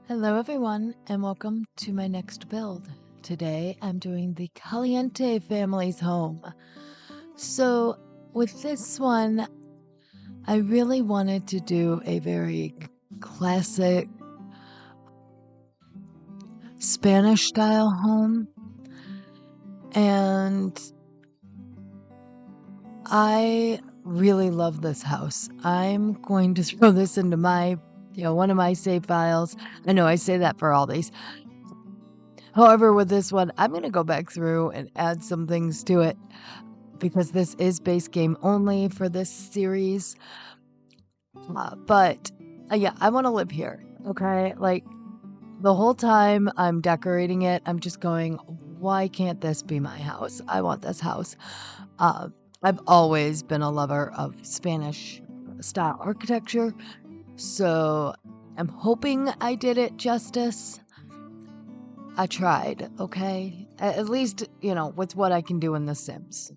Hello everyone and welcome to my next build. Today I'm doing the Caliente family's home. So with this one, I really wanted to do a very classic Spanish style home. And I really love this house. I'm going to throw this into my, one of my save files. I know I say that for all these. However, with this one, I'm going to go back through and add some things to it because this is base game only for this series. But yeah, I want to live here. Okay. Like the whole time I'm decorating it, I'm just going, why can't this be my house? I want this house. Uh, I've always been a lover of Spanish style architecture. So I'm hoping I did it justice. I tried, okay? At least, with what I can do in The Sims.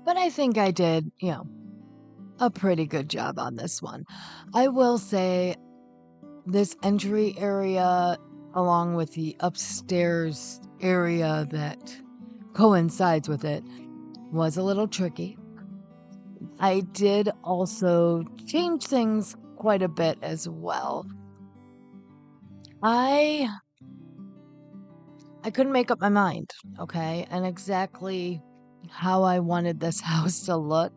But I think I did, a pretty good job on this one. I will say this entry area, along with the upstairs area that coincides with it, was a little tricky. I did also change things quite a bit as well. I couldn't make up my mind, okay, and exactly how I wanted this house to look.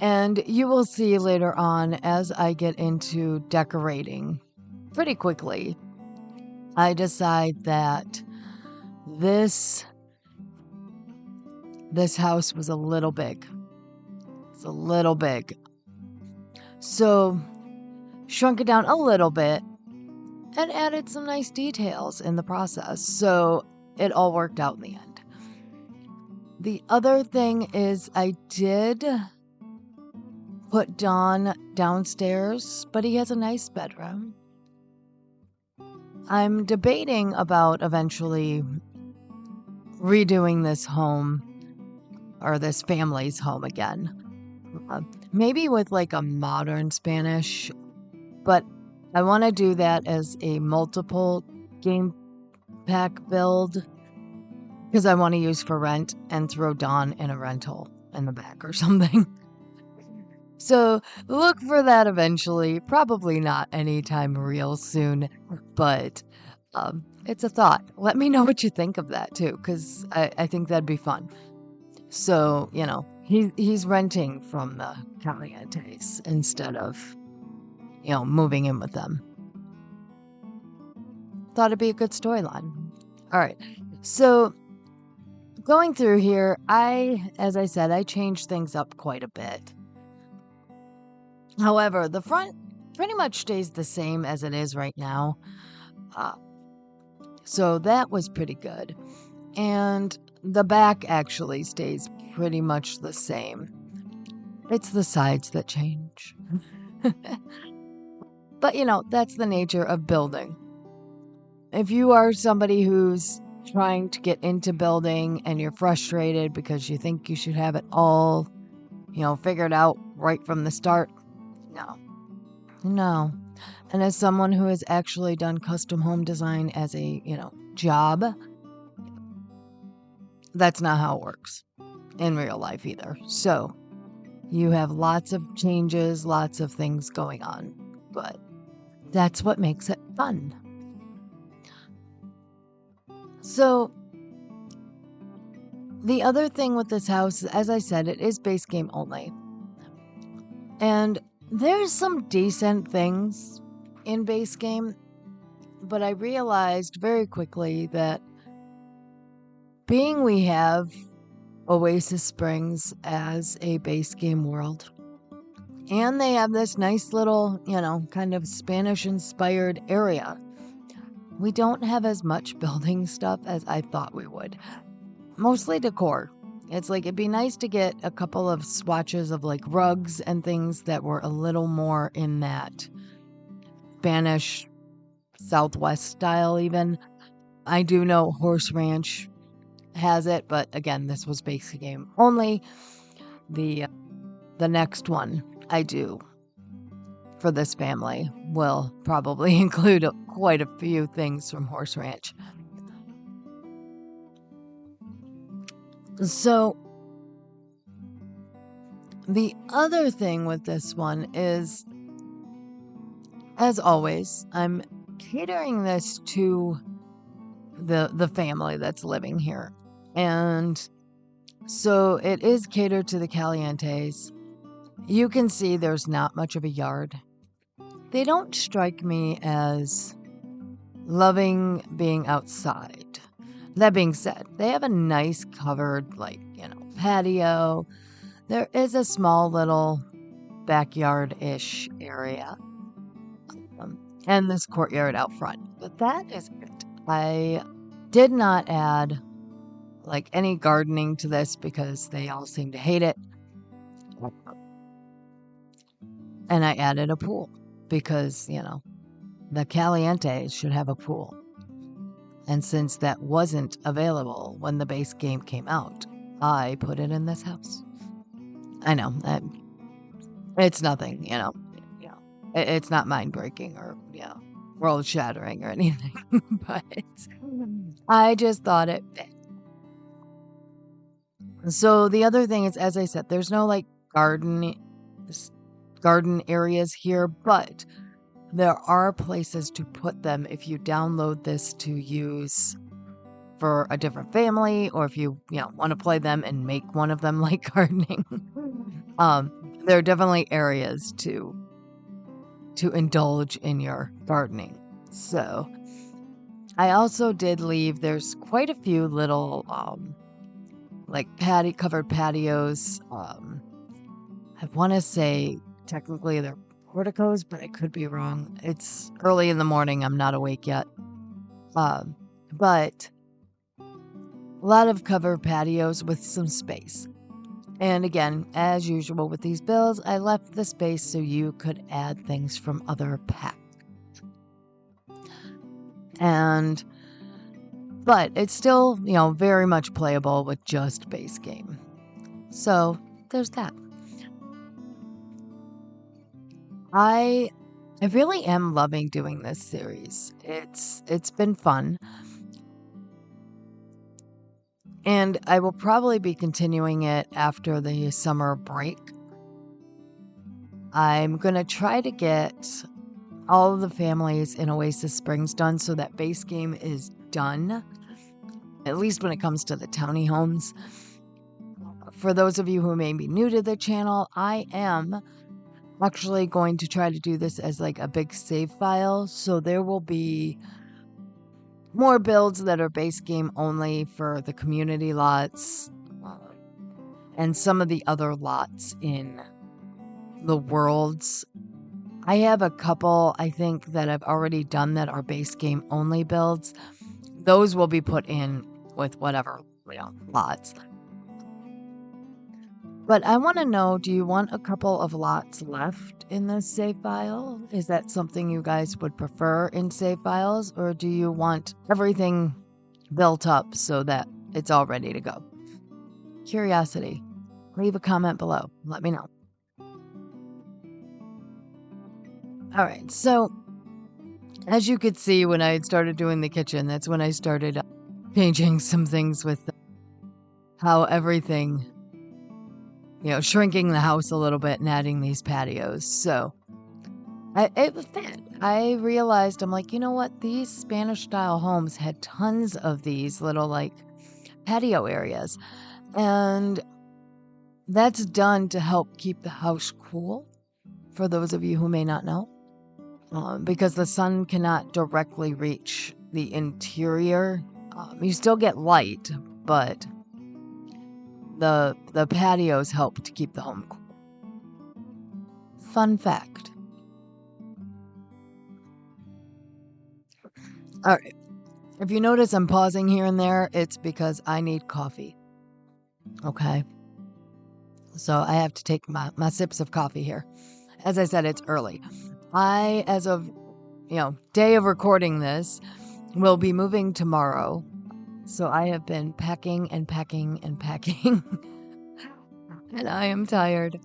And you will see later on as I get into decorating pretty quickly, I decide that this house was a little big. It's a little big. So shrunk it down a little bit and added some nice details in the process. So it all worked out in the end. The other thing is I did put Don downstairs, but he has a nice bedroom. I'm debating about eventually redoing this home or this family's home again. Maybe with like a modern Spanish, but I want to do that as a multiple game pack build because I want to use for rent and throw Dawn in a rental in the back or something. So look for that eventually. Probably not anytime real soon, but it's a thought. Let me know what you think of that too, because I think that'd be fun. So, he's renting from the Calientes instead of, moving in with them. Thought it'd be a good storyline. All right. So going through here, as I said, I changed things up quite a bit. However, the front pretty much stays the same as it is right now. So that was pretty good. And the back actually stays pretty much the same. It's the sides that change. But, that's the nature of building. If you are somebody who's trying to get into building and you're frustrated because you think you should have it all, figured out right from the start, no. And as someone who has actually done custom home design as a, job, that's not how it works in real life either. So you have lots of changes, lots of things going on, but that's what makes it fun. So the other thing with this house, as I said, it is base game only. And there's some decent things in base game, but I realized very quickly that being we have Oasis Springs as a base game world, and they have this nice little, kind of Spanish-inspired area, we don't have as much building stuff as I thought we would. Mostly decor. It's like it'd be nice to get a couple of swatches of like rugs and things that were a little more in that Spanish Southwest style even. I do know Horse Ranch has it, but again, this was base game only. The next one I do for this family will probably include quite a few things from Horse Ranch. So the other thing with this one is, as always, I'm catering this to the family that's living here. And so it is catered to the Calientes. You can see there's not much of a yard. They don't strike me as loving being outside. That being said, they have a nice covered, patio. There is a small little backyard-ish area. And this courtyard out front. But that is it. I did not add any gardening to this because they all seem to hate it. And I added a pool because, the Caliente should have a pool. And since that wasn't available when the base game came out, I put it in this house. I know. It's nothing, It's not mind-breaking or, world-shattering or anything. But I just thought it fit. So the other thing is, as I said, there's no garden areas here, but there are places to put them if you download this to use for a different family, or if you want to play them and make one of them like gardening. There are definitely areas to indulge in your gardening. So I also did leave, there's quite a few little covered patios. I want to say technically they're porticos, but I could be wrong. It's early in the morning. I'm not awake yet. But a lot of covered patios with some space. And again, as usual with these builds, I left the space so you could add things from other packs. But it's still, very much playable with just base game. So there's that. I really am loving doing this series. It's been fun. And I will probably be continuing it after the summer break. I'm going to try to get all of the families in Oasis Springs done so that base game is done, at least when it comes to the towny homes. For those of you who may be new to the channel, I am actually going to try to do this as a big save file, so there will be more builds that are base game only for the community lots and some of the other lots in the worlds. I have a couple, I think, that I've already done that are base game only builds. Those will be put in with whatever, lots. But I want to know, do you want a couple of lots left in this save file? Is that something you guys would prefer in save files? Or do you want everything built up so that it's all ready to go? Curiosity. Leave a comment below. Let me know. All right, so as you could see when I had started doing the kitchen, that's when I started changing some things with how everything, shrinking the house a little bit and adding these patios. So it fit. I realized, I'm like, you know what? These Spanish style homes had tons of these little patio areas. And that's done to help keep the house cool, for those of you who may not know. Because the sun cannot directly reach the interior. You still get light, but the patios help to keep the home cool. Fun fact. All right. If you notice I'm pausing here and there, it's because I need coffee. Okay. So I have to take my sips of coffee here. As I said, it's early. I, as of, day of recording this, will be moving tomorrow. So I have been packing and packing and packing. And I am tired.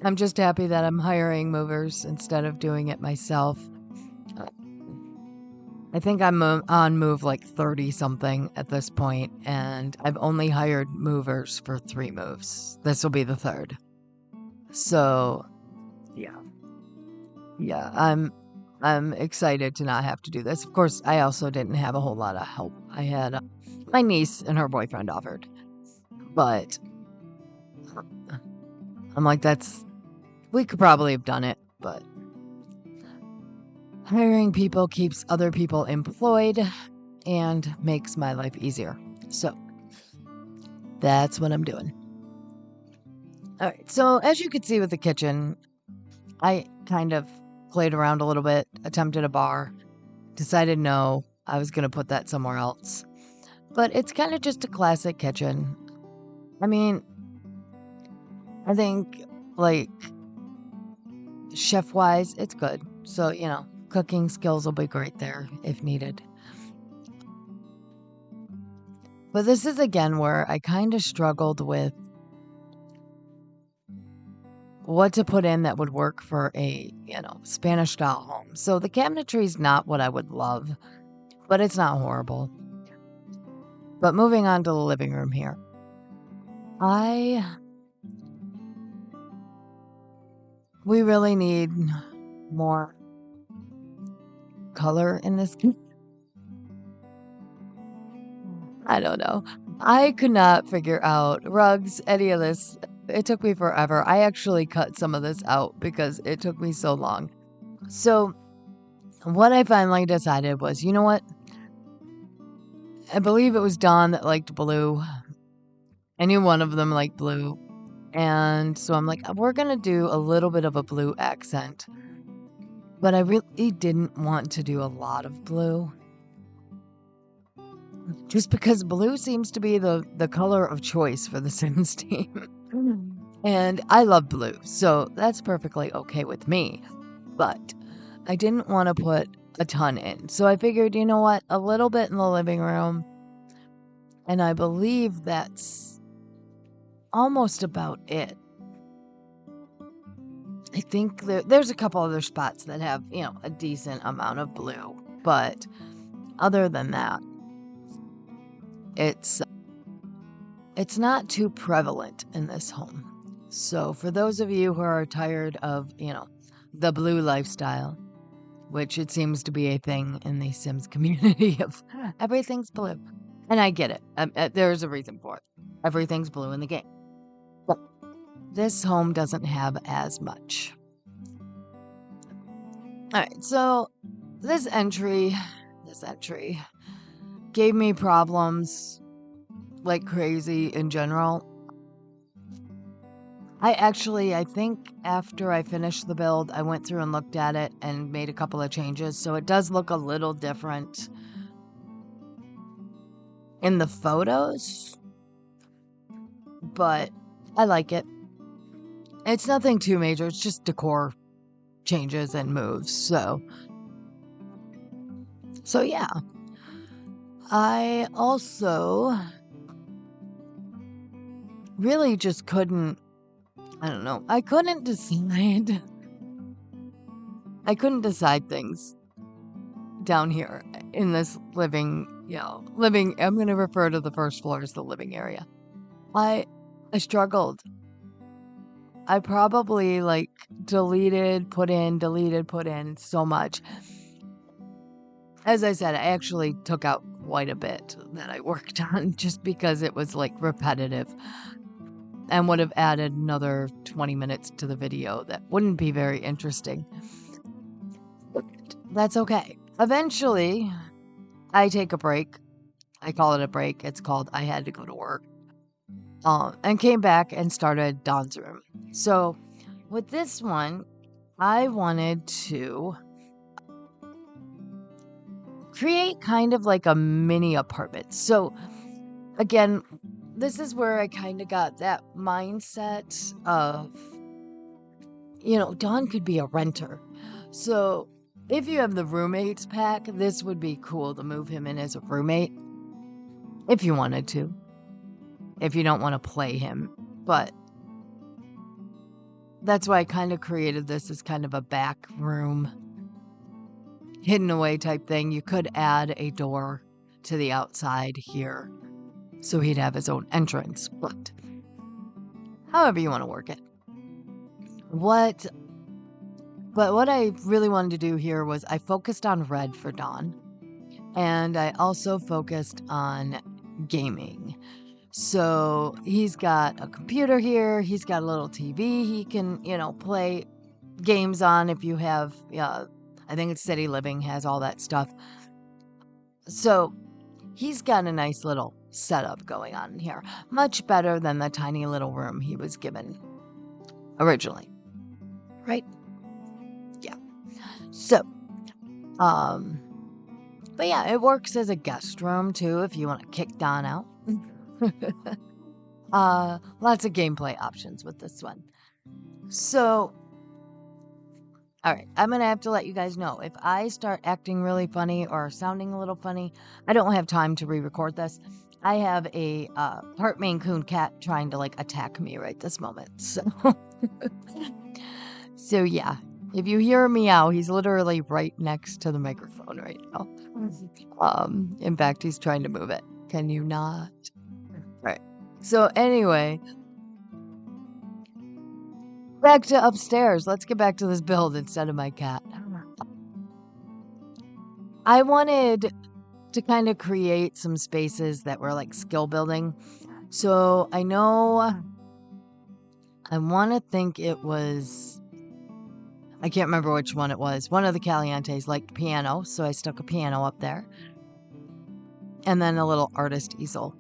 I'm just happy that I'm hiring movers instead of doing it myself. I think I'm on move like 30 something at this point, and I've only hired movers for 3 moves. This will be the 3rd. So, yeah. Yeah, I'm excited to not have to do this. Of course, I also didn't have a whole lot of help. I had my niece and her boyfriend offered. But I'm like, we could probably have done it, but hiring people keeps other people employed and makes my life easier. So that's what I'm doing. All right. So as you could see with the kitchen, I kind of played around a little bit, attempted a bar, decided no, I was going to put that somewhere else. But it's kind of just a classic kitchen. I mean, I think like chef wise, it's good. So, cooking skills will be great there if needed. But this is again where I kind of struggled with what to put in that would work for a, Spanish style home. So the cabinetry is not what I would love, but it's not horrible. But moving on to the living room here. We really need more color in this. I don't know. I could not figure out rugs, any of this. It took me forever. I actually cut some of this out because it took me so long. So what I finally decided was, you know what? I believe it was Dawn that liked blue. I knew one of them liked blue. And so I'm like, we're going to do a little bit of a blue accent. But I really didn't want to do a lot of blue. Just because blue seems to be the color of choice for the Sims team. And I love blue, so that's perfectly okay with me. But I didn't want to put a ton in. So I figured, you know what? A little bit in the living room. And I believe that's almost about it. I think there's a couple other spots that have, a decent amount of blue. But other than that, it's not too prevalent in this home. So for those of you who are tired of, the blue lifestyle, which it seems to be a thing in the Sims community of everything's blue. And I get it. There's a reason for it. Everything's blue in the game. But this home doesn't have as much. All right, so this entry gave me problems like crazy in general. I think after I finished the build, I went through and looked at it and made a couple of changes. So it does look a little different in the photos, but I like it. It's nothing too major. It's just decor changes and moves. So yeah. I also really just couldn't, I don't know. I couldn't decide. I couldn't decide things down here in this living, I'm going to refer to the first floor as the living area. I struggled. I probably deleted, put in so much. As I said, I actually took out quite a bit that I worked on just because it was repetitive and would have added another 20 minutes to the video that wouldn't be very interesting. But that's okay. Eventually, I take a break. I call it a break. It's called I had to go to work. And came back and started Dawn's room. So with this one, I wanted to create kind of like a mini apartment. So again, this is where I kind of got that mindset of, Dawn could be a renter. So if you have the roommates pack, this would be cool to move him in as a roommate if you wanted to. If you don't want to play him. But that's why I kind of created this as kind of a back room, hidden away type thing. You could add a door to the outside here so he'd have his own entrance, but however you want to work it. But what I really wanted to do here was I focused on red for Dawn, and I also focused on gaming. So he's got a computer here, he's got a little TV he can, play games on if you have, I think it's City Living has all that stuff. So he's got a nice little setup going on in here. Much better than the tiny little room he was given originally. Right? Yeah. So, but yeah, it works as a guest room too if you want to kick Don out. Lots of gameplay options with this one. So, all right, I'm going to have to let you guys know if I start acting really funny or sounding a little funny, I don't have time to re-record this. I have a part Maine Coon cat trying to attack me right this moment. So yeah, if you hear a meow, he's literally right next to the microphone right now. In fact, he's trying to move it. Can you not? All right. So anyway, back to upstairs. Let's get back to this build instead of my cat. I wanted to kind of create some spaces that were like skill building. So I want to think it was, I can't remember which one it was. One of the Calientes liked piano, so I stuck a piano up there. And then a little artist easel.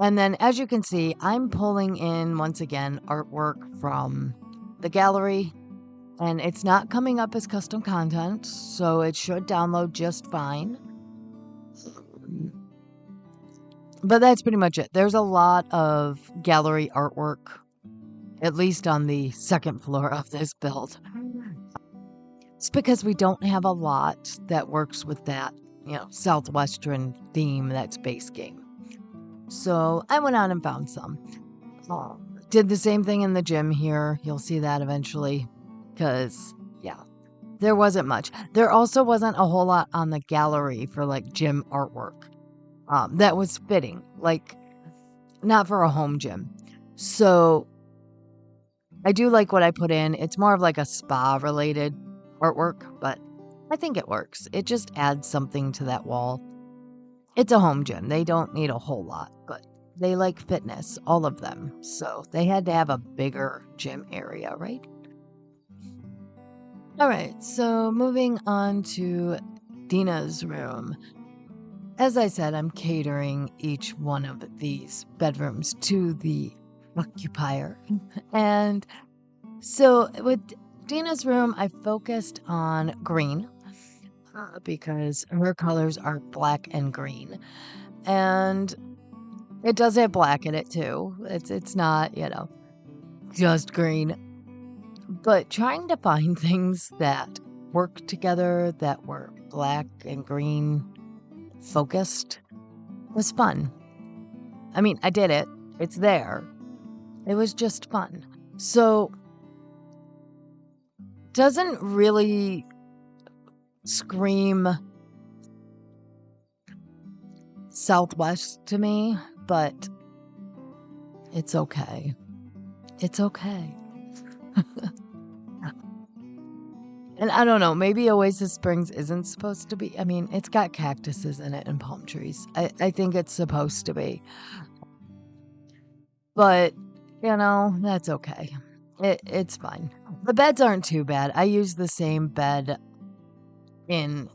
And then as you can see, I'm pulling in, once again, artwork from the gallery. And it's not coming up as custom content, so it should download just fine. But that's pretty much it. There's a lot of gallery artwork, at least on the second floor of this build. It's because we don't have a lot that works with that, Southwestern theme that's base game. So I went on and found some. Did the same thing in the gym here. You'll see that eventually. Because, yeah, there wasn't much. There also wasn't a whole lot on the gallery for gym artwork. That was fitting. Not for a home gym. So I do like what I put in. It's more of a spa related artwork, but I think it works. It just adds something to that wall. It's a home gym. They don't need a whole lot, but they like fitness, all of them. So they had to have a bigger gym area, right? All right, so moving on to Dina's room. As I said, I'm catering each one of these bedrooms to the occupier. And so with Dina's room, I focused on green because her colors are black and green. And it does have black in it too. It's not, just green. But trying to find things that work together that were black and green focused was fun. I mean, I did it. It's there. It was just fun. So, doesn't really scream Southwest to me, but it's okay. It's okay. And I don't know, maybe Oasis Springs isn't supposed to be. I mean, it's got cactuses in it and palm trees. I think it's supposed to be. But, that's okay. It's fine. The beds aren't too bad. I use the same bed in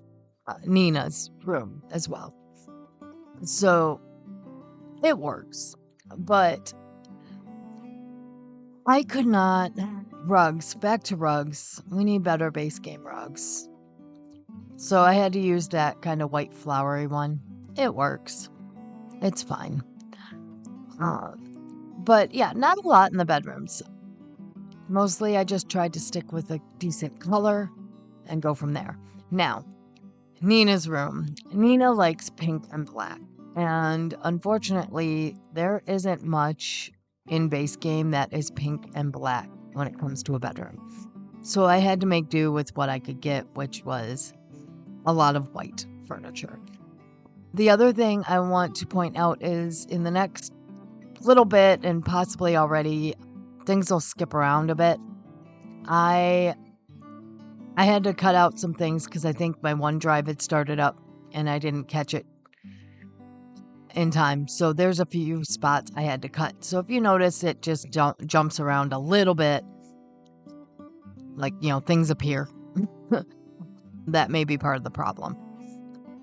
Nina's room as well. So, it works. But I could not. Rugs. Back to rugs. We need better base game rugs. So I had to use that kind of white flowery one. It works. It's fine. But yeah, not a lot in the bedrooms. Mostly I just tried to stick with a decent color and go from there. Now, Nina's room. Nina likes pink and black. And unfortunately, there isn't much in base game that is pink and black when it comes to a bedroom. So I had to make do with what I could get, which was a lot of white furniture. The other thing I want to point out is in the next little bit, and possibly already, things will skip around a bit. I had to cut out some things because I think my OneDrive had started up and I didn't catch it in time. So there's a few spots I had to cut. So if you notice it just jumps around a little bit, like, things appear, that may be part of the problem.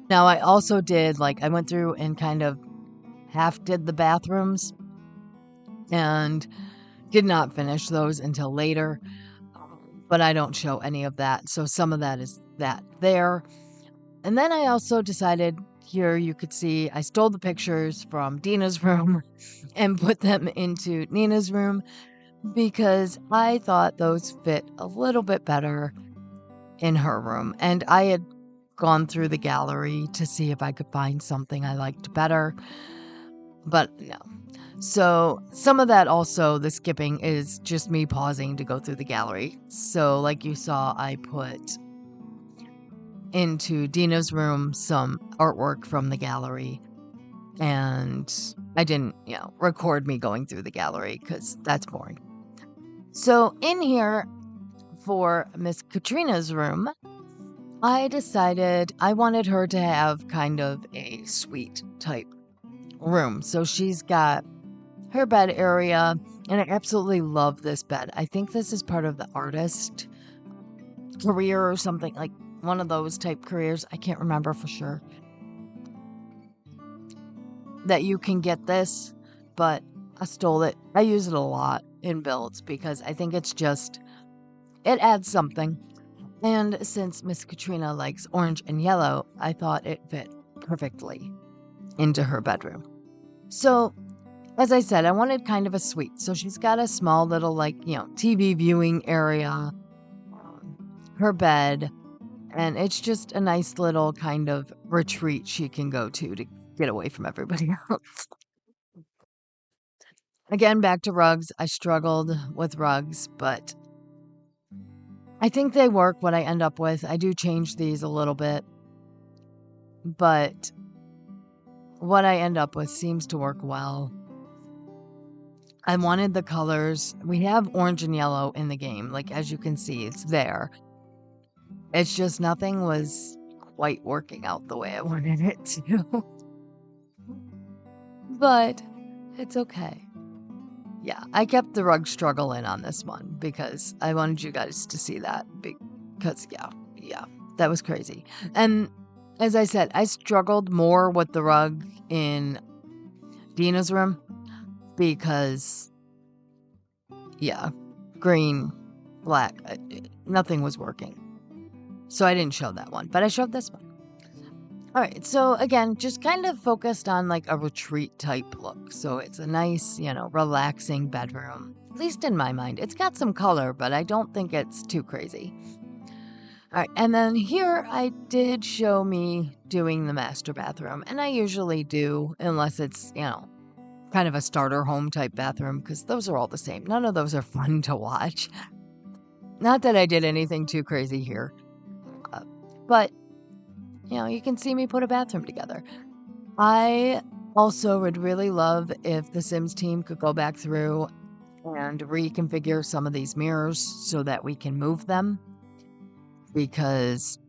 Now, I also did, I went through and kind of half did the bathrooms and did not finish those until later, but I don't show any of that. So some of that is that there. And then I also decided, here you could see, I stole the pictures from Dina's room and put them into Nina's room because I thought those fit a little bit better in her room. And I had gone through the gallery to see if I could find something I liked better, but no. So some of that also, the skipping, is just me pausing to go through the gallery. So like you saw, I put into Dina's room some artwork from the gallery, and I didn't, record me going through the gallery because that's boring. So in here for Miss Katrina's room, I decided I wanted her to have kind of a suite type room. So she's got her bed area, and I absolutely love this bed. I think this is part of the artist career or something, like one of those type careers. I can't remember for sure that you can get this, but I stole it. I use it a lot in builds because I think it adds something. And since Miss Katrina likes orange and yellow, I thought it fit perfectly into her bedroom. So, as I said, I wanted kind of a suite. So she's got a small little, TV viewing area, her bed, and it's just a nice little kind of retreat she can go to get away from everybody else. Again, back to rugs. I struggled with rugs, but I think they work what I end up with. I do change these a little bit, but what I end up with seems to work well. I wanted the colors. We have orange and yellow in the game. As you can see, it's there. It's just nothing was quite working out the way I wanted it to. But it's okay. Yeah, I kept the rug struggle in on this one because I wanted you guys to see that because, yeah, that was crazy. And as I said, I struggled more with the rug in Dina's room because, yeah, green, black, nothing was working. So I didn't show that one, but I showed this one. All right, so again, just kind of focused on a retreat type look. So it's a nice, relaxing bedroom, at least in my mind. It's got some color, but I don't think it's too crazy. All right, and then here I did show me doing the master bathroom, and I usually do, unless it's, kind of a starter home type bathroom, because those are all the same. None of those are fun to watch. Not that I did anything too crazy here, but you can see me put a bathroom together. I also would really love if the Sims team could go back through and reconfigure some of these mirrors so that we can move them. Because,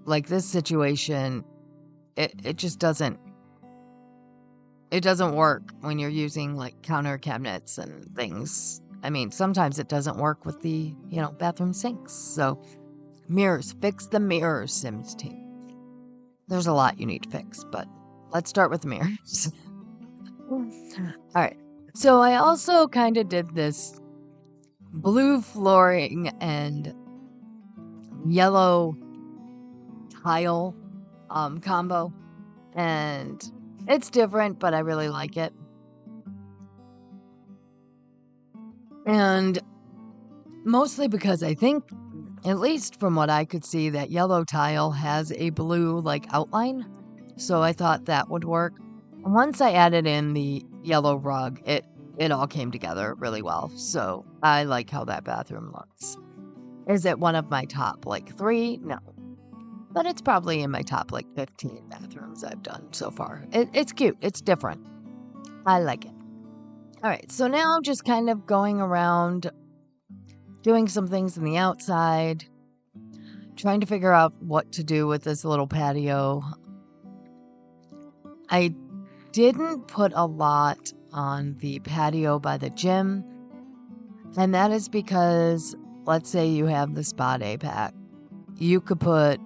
this situation, it just doesn't work when you're using, counter cabinets and things. I mean, sometimes it doesn't work with the, bathroom sinks. So, mirrors. Fix the mirrors, Sims team. There's a lot you need to fix, but let's start with the mirrors. All right. So I also kind of did this blue flooring and yellow tile combo, and it's different, but I really like it. And mostly because I think, at least from what I could see, that yellow tile has a blue outline. So I thought that would work. Once I added in the yellow rug, it it all came together really well. So I like how that bathroom looks. Is it one of my top like 3? No. But it's probably in my top like 15 bathrooms I've done so far. It's cute. It's different. I like it. All right. So now I'm just kind of going around doing some things in the outside, trying to figure out what to do with this little patio. I didn't put a lot on the patio by the gym, and that is because, let's say you have the spa day pack, you could put,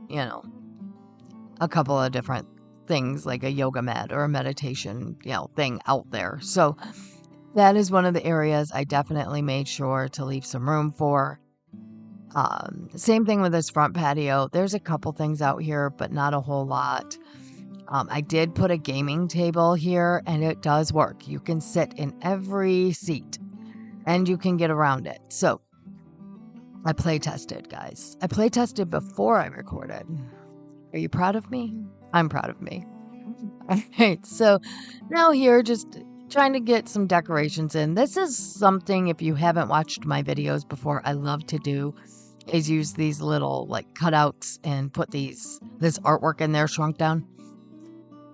a couple of different things like a yoga mat or a meditation, thing out there. So that is one of the areas I definitely made sure to leave some room for. Same thing with this front patio. There's a couple things out here, but not a whole lot. I did put a gaming table here, and it does work. You can sit in every seat, and you can get around it. So I play tested, guys. I play tested before I recorded. Are you proud of me? I'm proud of me. All right, so now here, just trying to get some decorations in. This is something, if you haven't watched my videos before, I love to do, is use these little like cutouts and put this artwork in there shrunk down.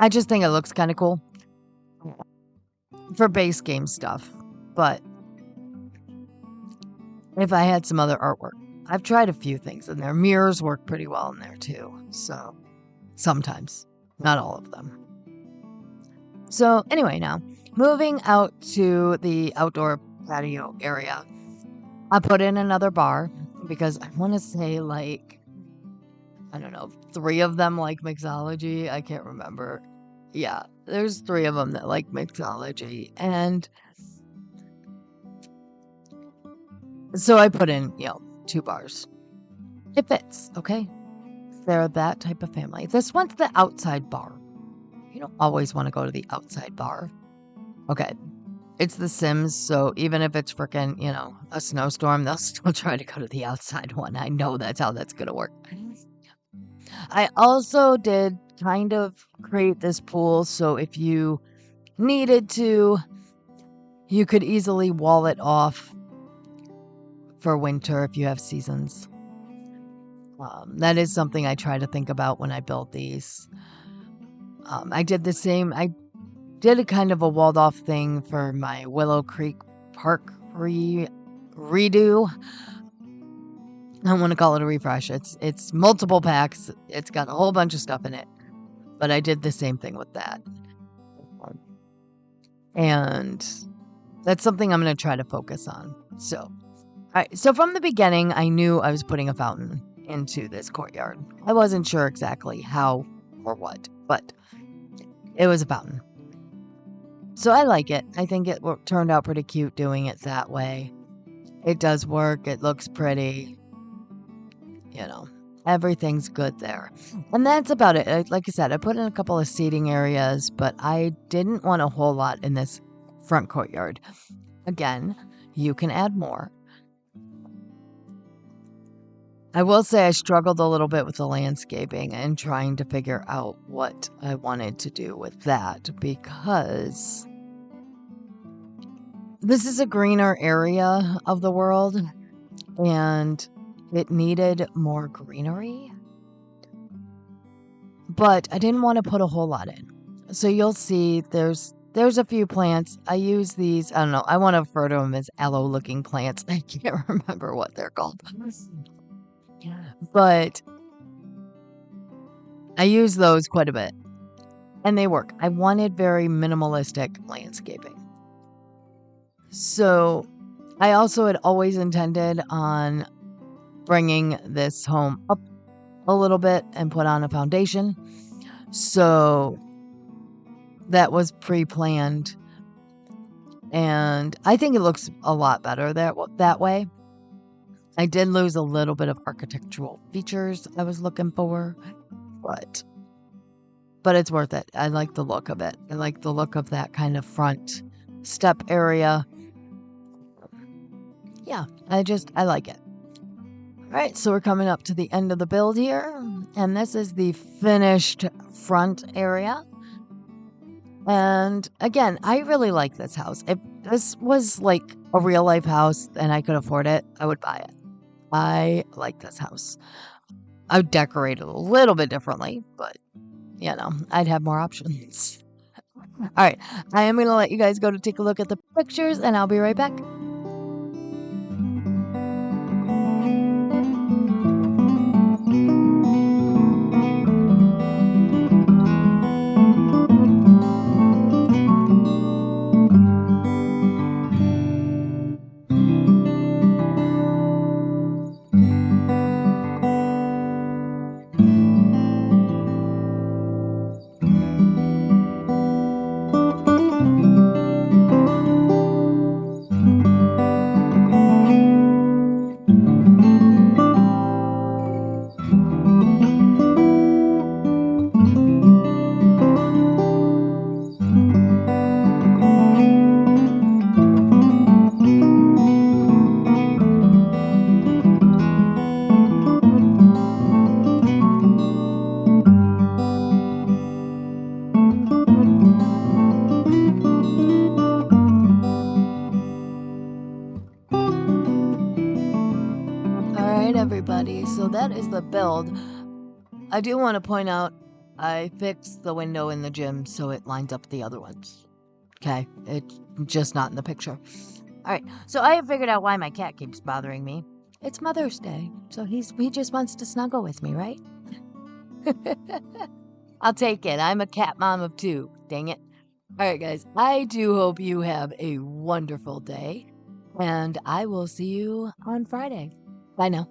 I just think it looks kind of cool for base game stuff. But if I had some other artwork, I've tried a few things in there. Mirrors work pretty well in there too. So sometimes, not all of them. So anyway, now moving out to the outdoor patio area, I put in another bar because I want to say like, I don't know, 3 of them like mixology. I can't remember. Yeah, there's 3 of them that like mixology. And so I put in, 2 bars. It fits, okay? They're that type of family. This one's the outside bar. You don't always want to go to the outside bar. Okay, it's The Sims, so even if it's freaking, a snowstorm, they'll still try to go to the outside one. I know that's how that's going to work. I also did kind of create this pool, so if you needed to, you could easily wall it off for winter if you have seasons. That is something I try to think about when I build these. I did the same. I did a kind of a walled off thing for my Willow Creek Park redo. I want to call it a refresh. It's multiple packs. It's got a whole bunch of stuff in it. But I did the same thing with that. And that's something I'm going to try to focus on. So, all right. So from the beginning, I knew I was putting a fountain into this courtyard. I wasn't sure exactly how or what, but it was a fountain. So I like it. I think it turned out pretty cute doing it that way. It does work. It looks pretty. Everything's good there. And that's about it. Like I said, I put in a couple of seating areas, but I didn't want a whole lot in this front courtyard. Again, you can add more. I will say I struggled a little bit with the landscaping and trying to figure out what I wanted to do with that, because this is a greener area of the world and it needed more greenery, but I didn't want to put a whole lot in. So you'll see there's a few plants. I use these, I don't know, I want to refer to them as aloe looking plants. I can't remember what they're called. But I use those quite a bit, and they work. I wanted very minimalistic landscaping. So I also had always intended on bringing this home up a little bit and put on a foundation. So that was pre-planned, and I think it looks a lot better that way. I did lose a little bit of architectural features I was looking for, but it's worth it. I like the look of it. I like the look of that kind of front step area. Yeah, I like it. All right, so we're coming up to the end of the build here, and this is the finished front area. And again, I really like this house. this was like a real life house and I could afford it, I would buy it. I like this house. I would decorate it a little bit differently, but I'd have more options. All right, I am going to let you guys go to take a look at the pictures and I'll be right back. All right, everybody. So that is the build. I do want to point out I fixed the window in the gym so it lines up with the other ones. Okay, it's just not in the picture. All right, so I have figured out why my cat keeps bothering me. It's Mother's Day, so he just wants to snuggle with me, right? I'll take it. I'm a cat mom of two. Dang it. All right, guys. I do hope you have a wonderful day, and I will see you on Friday. Bye now.